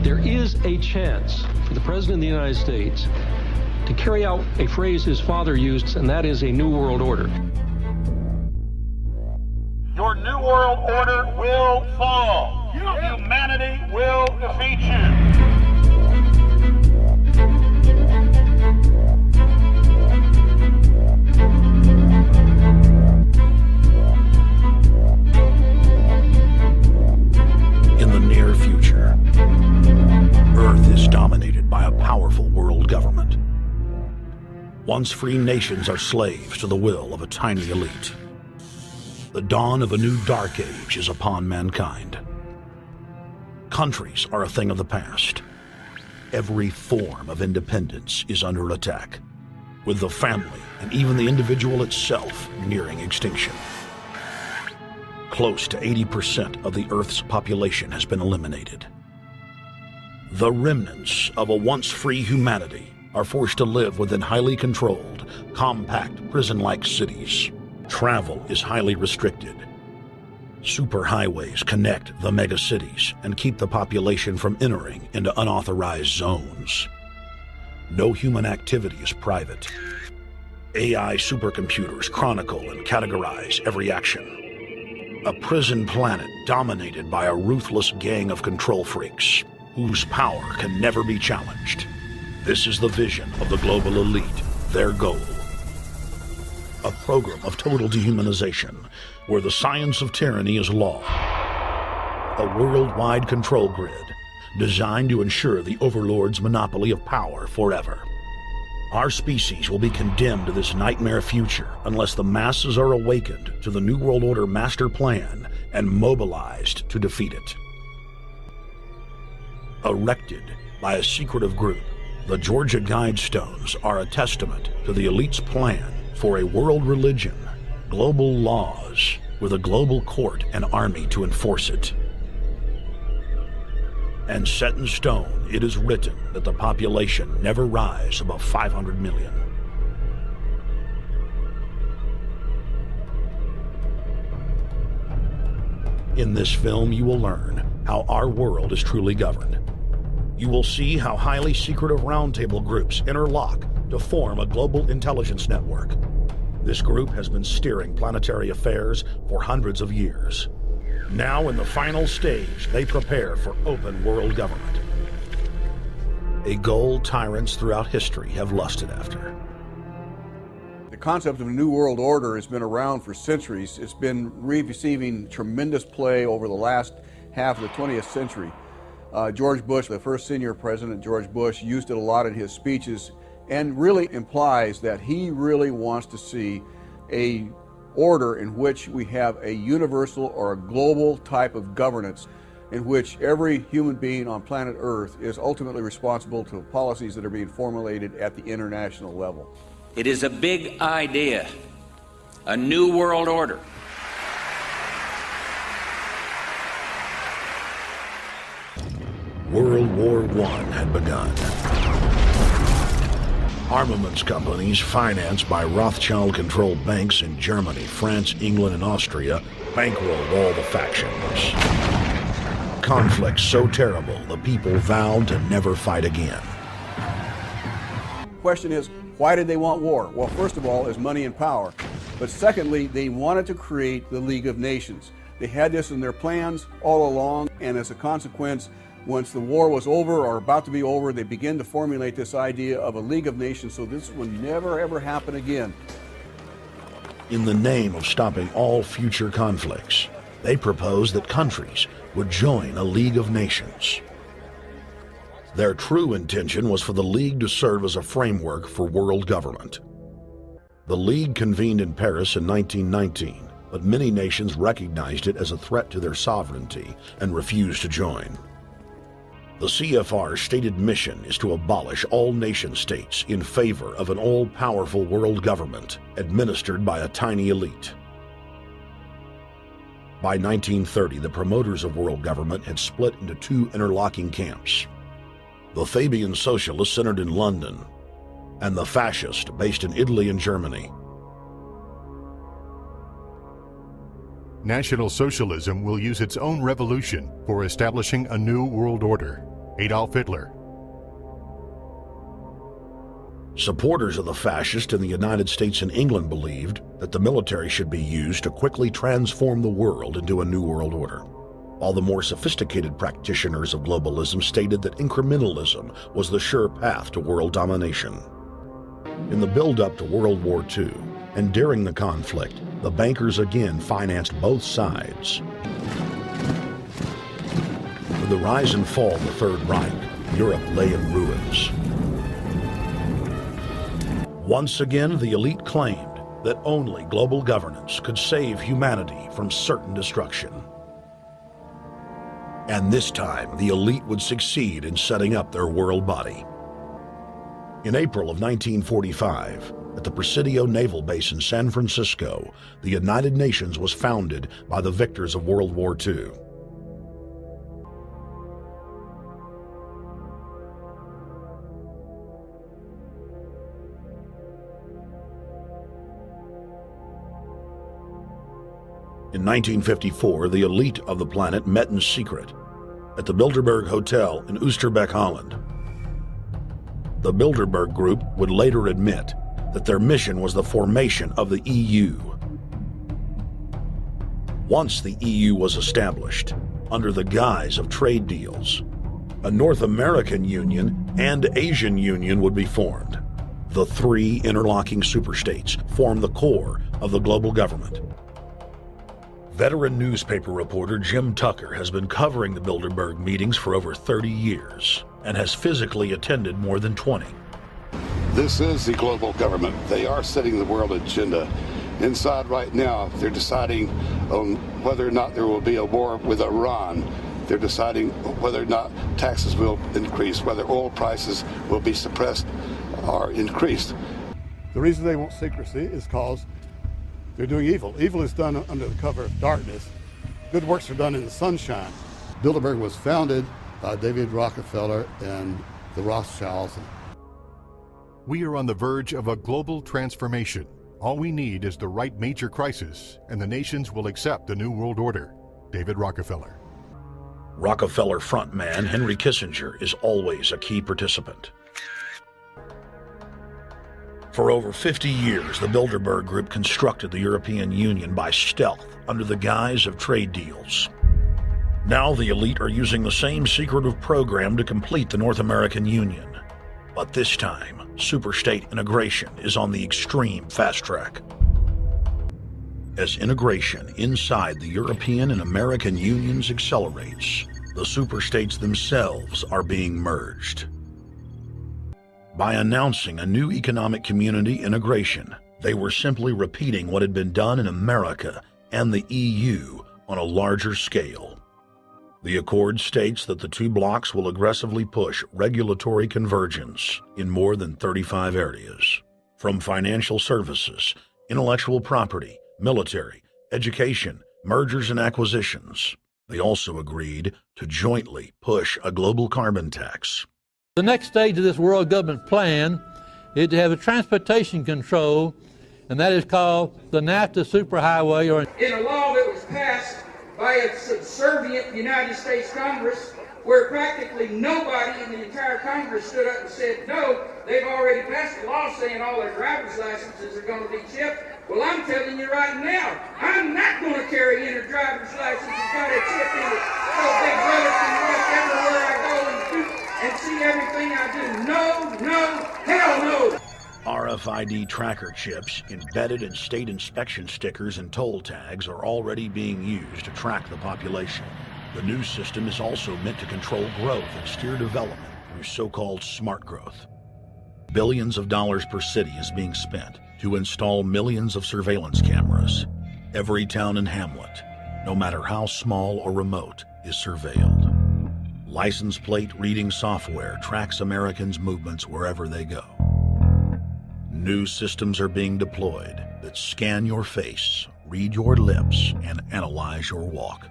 there is a chance for the President of the United States to carry out a phrase his father used, and that is a New World Order. Your New World Order will fall. Humanity will defeat you. In the near future, Earth is dominated by a powerful world government. Once free nations are slaves to the will of a tiny elite. The dawn of a new dark age is upon mankind. Countries are a thing of the past. Every form of independence is under attack, with the family and even the individual itself nearing extinction. Close to 80% of the Earth's population has been eliminated. The remnants of a once-free humanity are forced to live within highly controlled, compact, prison-like cities. Travel is highly restricted. Superhighways connect the megacities and keep the population from entering into unauthorized zones. No human activity is private. AI supercomputers chronicle and categorize every action. A prison planet dominated by a ruthless gang of control freaks, whose power can never be challenged. This is the vision of the global elite, their goal. A program of total dehumanization, where the science of tyranny is law. A worldwide control grid, designed to ensure the overlord's monopoly of power forever. Our species will be condemned to this nightmare future unless the masses are awakened to the New World Order master plan and mobilized to defeat it. Erected by a secretive group, the Georgia Guidestones are a testament to the elite's plan for a world religion, global laws, with a global court and army to enforce it. And set in stone, it is written that the population never rise above 500 million. In this film, you will learn how our world is truly governed. You will see how highly secretive roundtable groups interlock to form a global intelligence network. This group has been steering planetary affairs for hundreds of years. Now, in the final stage, they prepare for open world government. A goal tyrants throughout history have lusted after. The concept of a New World Order has been around for centuries. It's been receiving tremendous play over the last half of the 20th century. George Bush, the first senior president, George Bush, used it a lot in his speeches and really implies that he really wants to see a order in which we have a universal or a global type of governance in which every human being on planet Earth is ultimately responsible to policies that are being formulated at the international level. It is a big idea, a new world order. World War I had begun. Armaments companies financed by Rothschild-controlled banks in Germany, France, England, and Austria bankrolled all the factions. Conflicts so terrible, the people vowed to never fight again. Question is, why did they want war? Well, first of all, is money and power. But secondly, they wanted to create the League of Nations. They had this in their plans all along, and as a consequence, once the war was over or about to be over, they began to formulate this idea of a League of Nations so this would never ever happen again. In the name of stopping all future conflicts, they proposed that countries would join a League of Nations. Their true intention was for the League to serve as a framework for world government. The League convened in Paris in 1919, but many nations recognized it as a threat to their sovereignty and refused to join. The CFR's stated mission is to abolish all nation-states in favor of an all-powerful world government administered by a tiny elite. By 1930, the promoters of world government had split into two interlocking camps. The Fabian socialists centered in London, and the fascist based in Italy and Germany. National Socialism will use its own revolution for establishing a new world order. Adolf Hitler. Supporters of the fascists in the United States and England believed that the military should be used to quickly transform the world into a new world order, while the more sophisticated practitioners of globalism stated that incrementalism was the sure path to world domination. In the build-up to World War II, and during the conflict, the bankers again financed both sides. With the rise and fall of the Third Reich, Europe lay in ruins. Once again, the elite claimed that only global governance could save humanity from certain destruction. And this time, the elite would succeed in setting up their world body. In April of 1945, at the Presidio Naval Base in San Francisco, the United Nations was founded by the victors of World War II. In 1954, the elite of the planet met in secret at the Bilderberg Hotel in Oosterbeek, Holland. The Bilderberg Group would later admit that their mission was the formation of the EU. Once the EU was established, under the guise of trade deals, a North American Union and Asian Union would be formed. The three interlocking superstates form the core of the global government. Veteran newspaper reporter Jim Tucker has been covering the Bilderberg meetings for over 30 years and has physically attended more than 20. This is the global government. They are setting the world agenda. Inside right now, they're deciding on whether or not there will be a war with Iran. They're deciding whether or not taxes will increase, whether oil prices will be suppressed or increased. The reason they want secrecy is because they're doing evil. Evil is done under the cover of darkness. Good works are done in the sunshine. Bilderberg was founded by David Rockefeller and the Rothschilds. We are on the verge of a global transformation. All we need is the right major crisis, and the nations will accept the New World Order. David Rockefeller. Rockefeller frontman Henry Kissinger is always a key participant. For over 50 years, the Bilderberg Group constructed the European Union by stealth under the guise of trade deals. Now the elite are using the same secretive program to complete the North American Union. But this time, superstate integration is on the extreme fast track. As integration inside the European and American unions accelerates, the superstates themselves are being merged. By announcing a new economic community integration, they were simply repeating what had been done in America and the EU on a larger scale. The accord states that the two blocs will aggressively push regulatory convergence in more than 35 areas, from financial services, intellectual property, military, education, mergers and acquisitions. They also agreed to jointly push a global carbon tax. The next stage of this world government plan is to have a transportation control, and that is called the NAFTA superhighway. In a law that was passed by a subservient United States Congress, where practically nobody in the entire Congress stood up and said, no, they've already passed a law saying all their driver's licenses are going to be chipped. Well, I'm telling you right now, I'm not going to carry in a driver's license that's got a chip in it so Big Brother can watch everywhere I go and see everything I do. No, hell no. RFID tracker chips embedded in state inspection stickers and toll tags are already being used to track the population. The new system is also meant to control growth and steer development through so-called smart growth. Billions of dollars per city is being spent to install millions of surveillance cameras. Every town and hamlet, no matter how small or remote, is surveilled. License plate reading software tracks Americans' movements wherever they go. New systems are being deployed that scan your face, read your lips, and analyze your walk.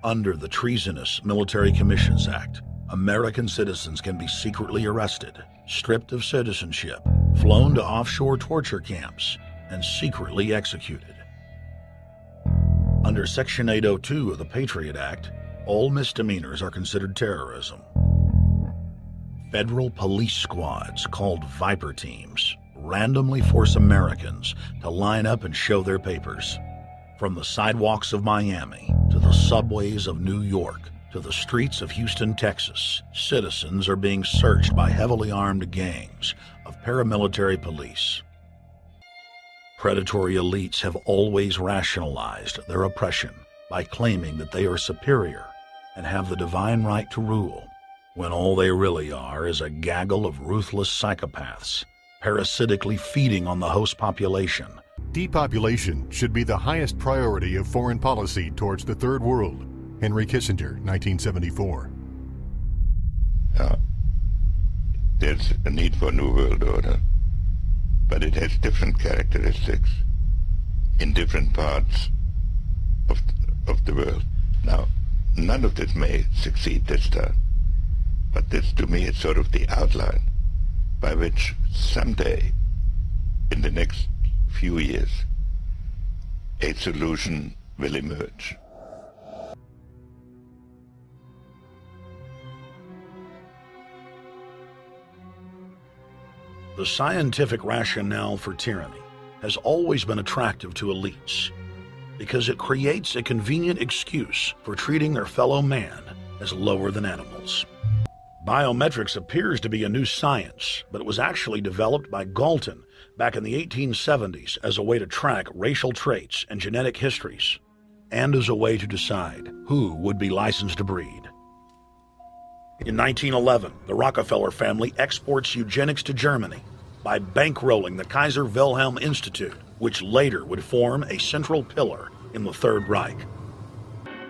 Under the treasonous Military Commissions Act, American citizens can be secretly arrested, stripped of citizenship, flown to offshore torture camps, and secretly executed. Under Section 802 of the Patriot Act, all misdemeanors are considered terrorism. Federal police squads, called Viper teams, randomly force Americans to line up and show their papers. From the sidewalks of Miami to the subways of New York to the streets of Houston, Texas, citizens are being searched by heavily armed gangs of paramilitary police. Predatory elites have always rationalized their oppression by claiming that they are superior and have the divine right to rule, when all they really are is a gaggle of ruthless psychopaths, parasitically feeding on the host population. Depopulation should be the highest priority of foreign policy towards the Third World. Henry Kissinger, 1974. There's a need for a new world order, but it has different characteristics in different parts of the world. Now, none of this may succeed this time, but this to me is sort of the outline by which someday, in the next few years, a solution will emerge. The scientific rationale for tyranny has always been attractive to elites because it creates a convenient excuse for treating their fellow man as lower than animals. Biometrics appears to be a new science, but it was actually developed by Galton back in the 1870s as a way to track racial traits and genetic histories, and as a way to decide who would be licensed to breed. In 1911, the Rockefeller family exports eugenics to Germany by bankrolling the Kaiser Wilhelm Institute, which later would form a central pillar in the Third Reich.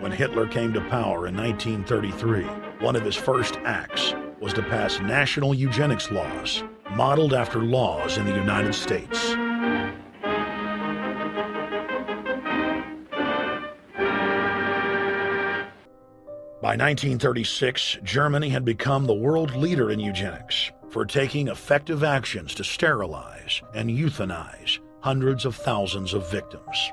When Hitler came to power in 1933, one of his first acts was to pass national eugenics laws, modeled after laws in the United States. By 1936, Germany had become the world leader in eugenics for taking effective actions to sterilize and euthanize hundreds of thousands of victims.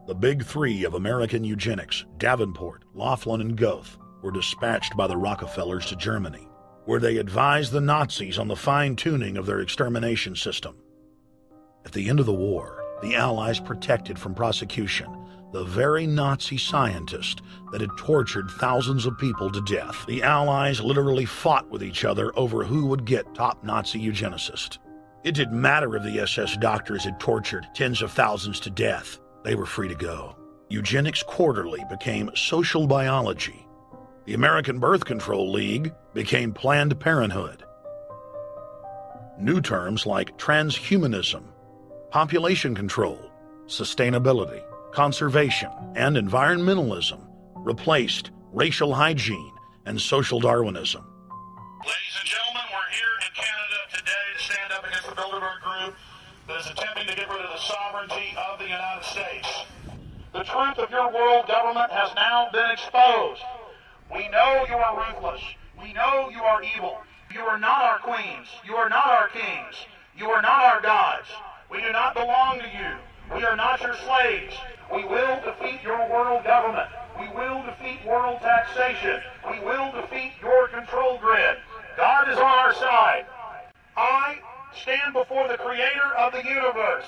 The big three of American eugenics, Davenport, Laughlin, and Goethe, were dispatched by the Rockefellers to Germany, where they advised the Nazis on the fine-tuning of their extermination system. At the end of the war, the Allies protected from prosecution the very Nazi scientist that had tortured thousands of people to death. The Allies literally fought with each other over who would get top Nazi eugenicist. It didn't matter if the SS doctors had tortured tens of thousands to death. They were free to go. Eugenics Quarterly became Social Biology. The American Birth Control League became Planned Parenthood. New terms like transhumanism, population control, sustainability, conservation, and environmentalism replaced racial hygiene and social Darwinism. Ladies and gentlemen, we're here in Canada today to stand up against the Bilderberg group that is attempting to get rid of the sovereignty of the United States. The truth of your world government has now been exposed. We know you are ruthless. We know you are evil. You are not our queens. You are not our kings. You are not our gods. We do not belong to you. We are not your slaves. We will defeat your world government. We will defeat world taxation. We will defeat your control grid. God is on our side. I stand before the creator of the universe,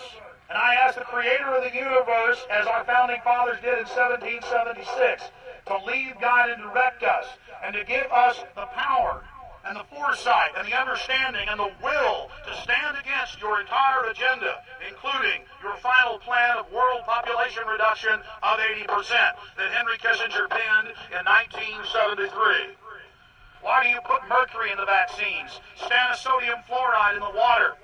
and I ask the creator of the universe, as our founding fathers did in 1776, to lead, guide, and direct us, and to give us the power and the foresight and the understanding and the will to stand against your entire agenda, including your final plan of world population reduction of 80% that Henry Kissinger penned in 1973. Why do you put mercury in the vaccines, sodium fluoride in the water?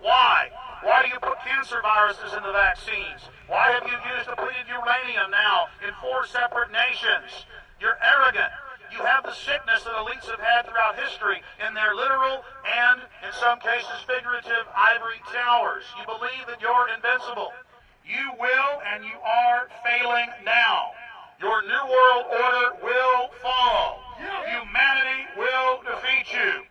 Why? Why do you put cancer viruses in the vaccines? Why have you used depleted uranium now in 4 separate nations? You're arrogant. You have the sickness that elites have had throughout history in their literal and, in some cases, figurative ivory towers. You believe that you're invincible. You will and you are failing now. Your new world order will fall. Humanity will defeat you.